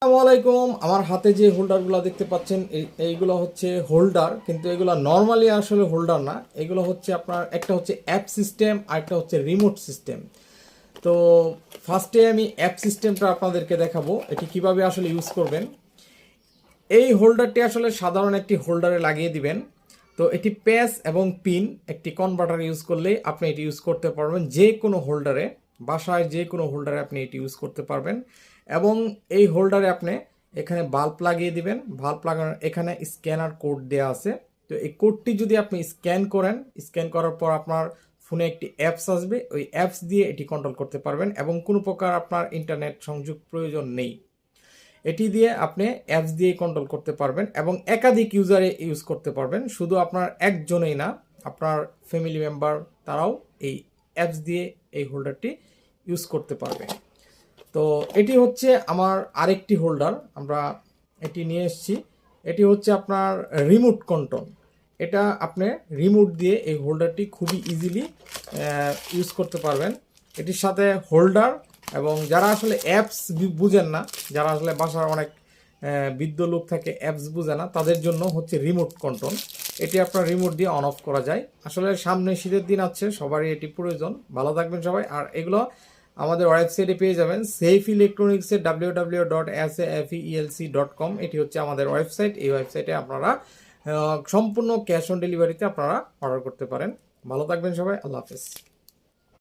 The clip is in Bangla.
আসসালামু আলাইকুম। আমার হাতে যে হোল্ডারগুলো দেখতে পাচ্ছেন এইগুলো হচ্ছে হোল্ডার, কিন্তু এগুলো নর্মালি আসলে হোল্ডার না। এগুলো হচ্ছে আপনার একটা হচ্ছে অ্যাপ সিস্টেম আর একটা হচ্ছে রিমোট সিস্টেম। তো ফার্স্টে আমি অ্যাপ সিস্টেমটা আপনাদেরকে দেখাবো এটি কিভাবে আসলে ইউজ করবেন। এই হোল্ডারটি আসলে সাধারণ একটি হোল্ডারে লাগিয়ে দিবেন। তো এটি প্যাচ এবং পিন একটি কনভার্টার ইউজ করলেই আপনি এটি ইউজ করতে পারবেন যে কোনো হোল্ডারে, বাসায় যে কোনো হোল্ডারে আপনি এটি ইউজ করতে পারবেন। এবং এই হোল্ডারে আপনি এখানে বাল্ব লাগিয়ে দিবেন। বাল্ব লাগানোর এখানে স্ক্যানার কোড দেওয়া আছে। তো এই কোডটি যদি আপনি স্ক্যান করেন, স্ক্যান করার পর আপনার ফোনে একটি অ্যাপস আসবে, ওই অ্যাপস দিয়ে এটি কন্ট্রোল করতে পারবেন এবং কোনো প্রকার আপনার ইন্টারনেট সংযোগ প্রয়োজন নেই। এটি দিয়ে আপনি অ্যাপস দিয়ে কন্ট্রোল করতে পারবেন এবং একাধিক ইউজারে ইউজ করতে পারবেন। শুধু আপনার একজনেই না, আপনার ফ্যামিলি মেম্বার তারাও এই অ্যাপস দিয়ে এই হোল্ডারটি ইউজ করতে পারবে। তো এটি হচ্ছে আমার আরেকটি হোল্ডার, আমরা এটি নিয়ে এসেছি। এটি হচ্ছে আপনার রিমোট কন্ট্রোল। এটা আপনি রিমোট দিয়ে এই হোল্ডারটি খুবই ইজিলি ইউজ করতে পারবেন। এটির সাথে হোল্ডার এবং যারা আসলে অ্যাপস বুঝেন না, যারা আসলে বাসার অনেক বৃদ্ধ লোক থাকে অ্যাপস বুঝে না, তাদের জন্য হচ্ছে রিমোট কন্ট্রোল। এটি আপনার রিমোট দিয়ে অন অফ করা যায়। আসলে সামনে শীতের দিন আছে, সবারই এটি প্রয়োজন। ভালো থাকবেন সবাই। আর এগুলো আমাদের ওয়েবসাইটে পেয়ে যাবেন, সেফ ইলেকট্রনিক্সের www.safeelc.com। এটি হচ্ছে আমাদের ওয়েবসাইট। এই ওয়েবসাইটে আপনারা সম্পূর্ণ ক্যাশ অন ডেলিভারিতে আপনারা অর্ডার করতে পারেন। ভালো থাকবেন সবাই। আল্লাহ হাফেজ।